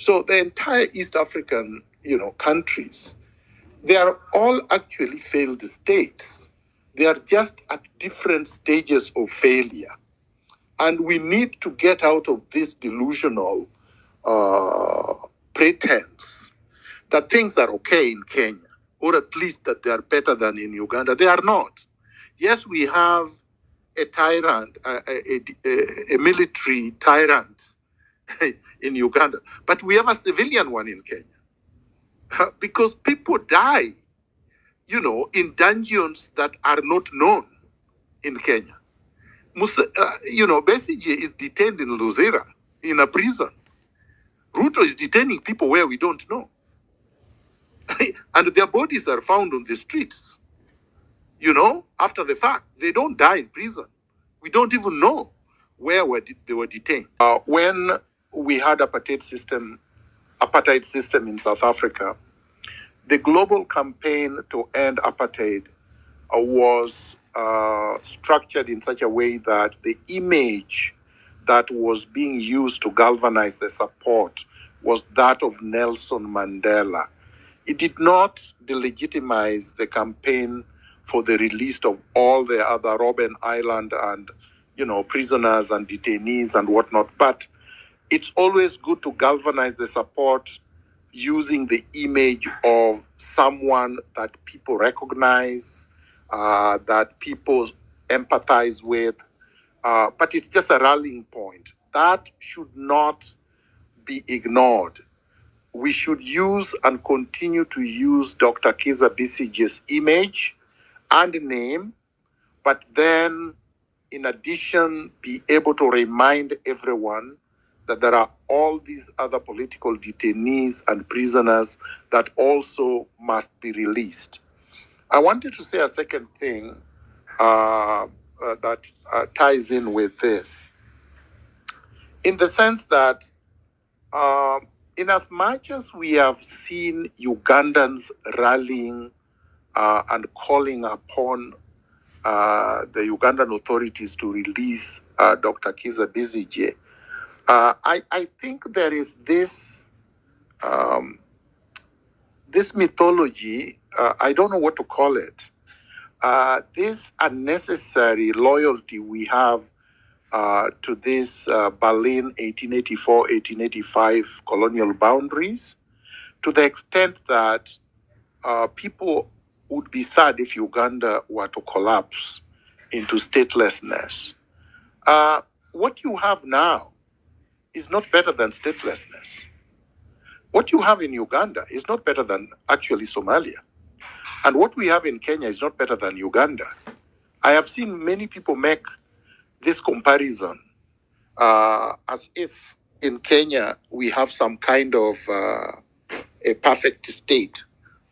So the entire East African, countries, they are all actually failed states. They are just at different stages of failure. And we need to get out of this delusional pretense that things are okay in Kenya, or at least that they are better than in Uganda. They are not. Yes, we have a tyrant, a military tyrant in Uganda, but we have a civilian one in Kenya. Because people die, in dungeons that are not known in Kenya. Besigye is detained in Luzera, in a prison. Ruto is detaining people where we don't know. And their bodies are found on the streets, after the fact. They don't die in prison. We don't even know where they were detained. When we had apartheid system in South Africa, the global campaign to end apartheid was structured in such a way that the image that was being used to galvanize the support was that of Nelson Mandela. It did not delegitimize the campaign for the release of all the other Robben Island and, prisoners and detainees and whatnot. But it's always good to galvanize the support using the image of someone that people recognize, that people empathize with. But it's just a rallying point. That should not be ignored. We should use and continue to use Dr. Kizza Besigye's image and name, but then, in addition, be able to remind everyone that there are all these other political detainees and prisoners that also must be released. I wanted to say a second thing that ties in with this, in the sense that in as much as we have seen Ugandans rallying and calling upon the Ugandan authorities to release Dr. Kizza Besigye, I think there is this mythology, I don't know what to call it, this unnecessary loyalty we have to this Berlin 1884-1885 colonial boundaries, to the extent that people would be sad if Uganda were to collapse into statelessness. What you have now is not better than statelessness. What you have in Uganda is not better than actually Somalia. And what we have in Kenya is not better than Uganda. I have seen many people make this comparison as if in Kenya we have some kind of a perfect state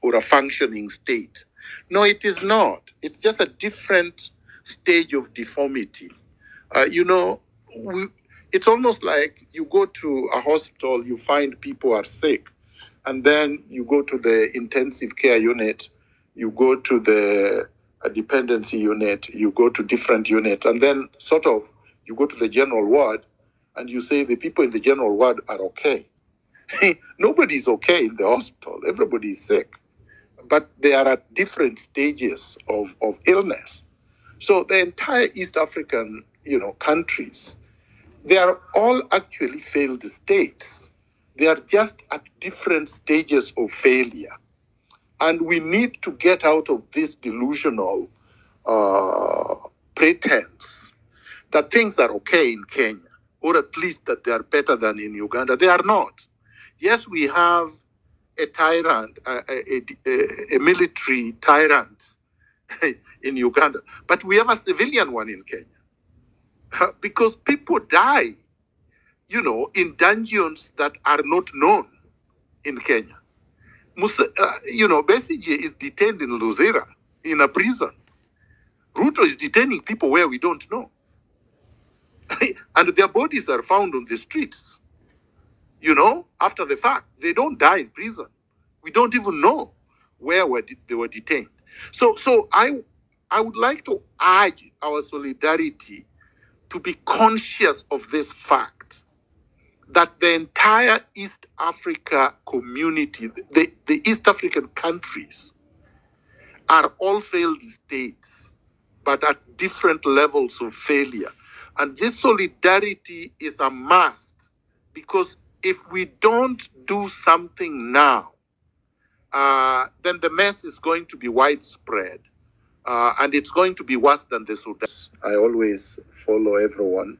or a functioning state. No, it is not. It's just a different stage of deformity. It's almost like you go to a hospital, you find people are sick, and then you go to the intensive care unit, you go to the dependency unit, you go to different units, and then sort of you go to the general ward, and you say the people in the general ward are okay. Nobody's okay in the hospital. Everybody is sick. But they are at different stages of illness. So the entire East African, countries, they are all actually failed states. They are just at different stages of failure. And we need to get out of this delusional pretense that things are okay in Kenya, or at least that they are better than in Uganda. They are not. Yes, we have a tyrant, a military tyrant in Uganda, but we have a civilian one in Kenya. Because people die, in dungeons that are not known in Kenya. Besigye is detained in Luzera, in a prison. Ruto is detaining people where we don't know. And their bodies are found on the streets, after the fact. They don't die in prison. We don't even know where they were detained. So I would like to urge our solidarity to be conscious of this fact, that the entire East Africa community, the East African countries, are all failed states, but at different levels of failure. And this solidarity is a must, because if we don't do something now, then the mess is going to be widespread, and it's going to be worse than the Sudan. I always follow everyone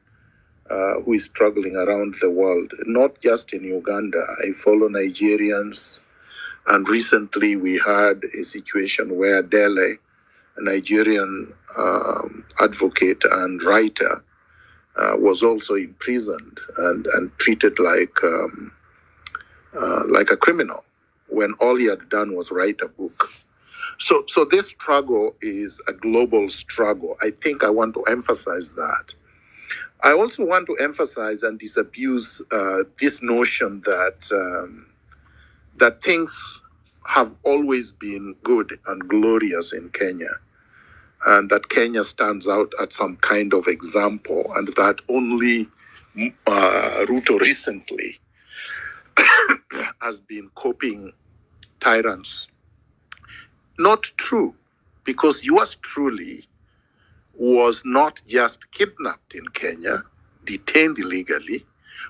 who is struggling around the world, not just in Uganda. I follow Nigerians, and recently we had a situation where Dele, a Nigerian advocate and writer, was also imprisoned and treated like a criminal, when all he had done was write a book. So this struggle is a global struggle. I think I want to emphasize that. I also want to emphasize and disabuse this notion that things have always been good and glorious in Kenya, and that Kenya stands out as some kind of example, and that only Ruto recently has been coping tyrants. Not true, because yours truly was not just kidnapped in Kenya, detained illegally,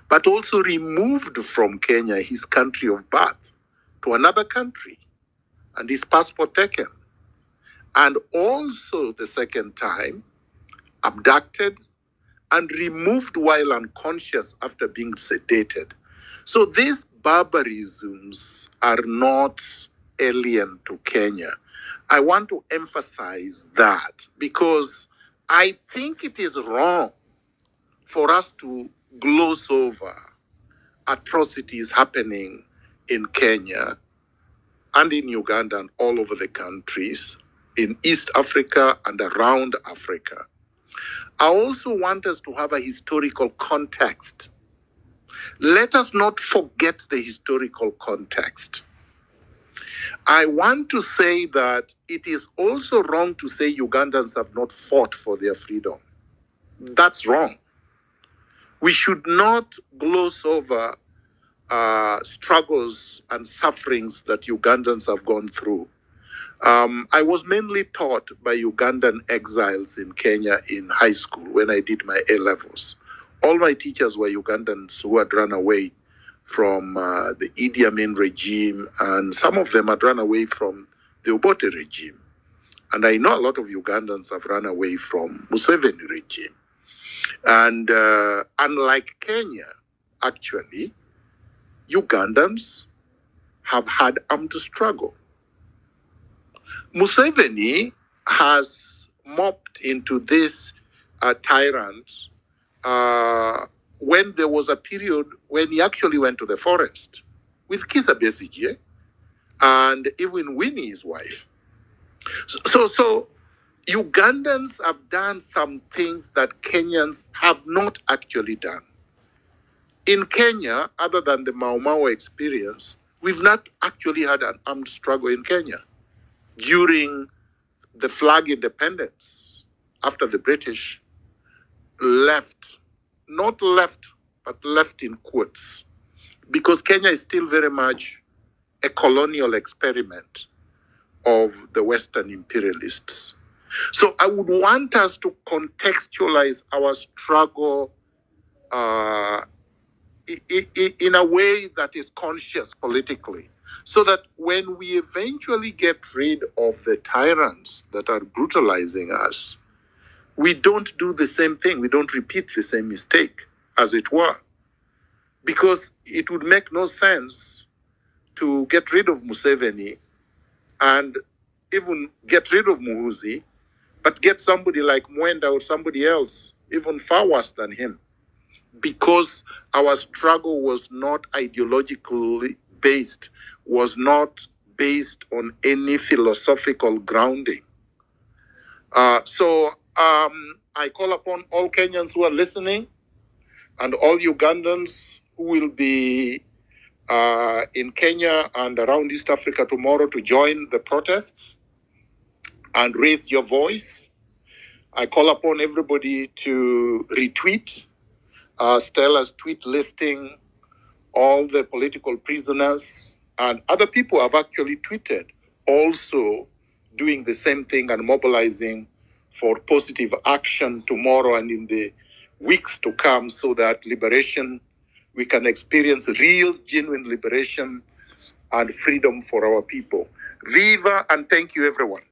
but also removed from Kenya, his country of birth, to another country, and his passport taken. And also, the second time, abducted and removed while unconscious after being sedated. So these barbarisms are not alien to Kenya. I want to emphasize that, because I think it is wrong for us to gloss over atrocities happening in Kenya and in Uganda and all over the countries, in East Africa and around Africa. I also want us to have a historical context. Let us not forget the historical context. I want to say that it is also wrong to say Ugandans have not fought for their freedom. That's wrong. We should not gloss over struggles and sufferings that Ugandans have gone through. I was mainly taught by Ugandan exiles in Kenya in high school when I did my A-levels. All my teachers were Ugandans who had run away from the Idi Amin regime, and some of them had run away from the Obote regime. And I know a lot of Ugandans have run away from Museveni regime. And unlike Kenya, actually, Ugandans have had armed struggle. Museveni has mopped into this tyrant when there was a period when he actually went to the forest with Kizza Besigye and even Winnie, his wife. So Ugandans have done some things that Kenyans have not actually done. In Kenya, other than the Mau Mau experience, we've not actually had an armed struggle in Kenya. During the flag independence, after the British left, not left, but left in quotes, because Kenya is still very much a colonial experiment of the Western imperialists. So I would want us to contextualize our struggle in a way that is conscious politically, so that when we eventually get rid of the tyrants that are brutalizing us, we don't do the same thing. We don't repeat the same mistake, as it were. Because it would make no sense to get rid of Museveni and even get rid of Muhuzi, but get somebody like Mwenda or somebody else, even far worse than him. Because our struggle was not ideologically based, was not based on any philosophical grounding. So I call upon all Kenyans who are listening and all Ugandans who will be in Kenya and around East Africa tomorrow to join the protests and raise your voice. I call upon everybody to retweet Stella's tweet listing all the political prisoners, and other people have actually tweeted also doing the same thing and mobilizing for positive action tomorrow and in the weeks to come, so that liberation, we can experience real, genuine liberation and freedom for our people. Viva and thank you, everyone.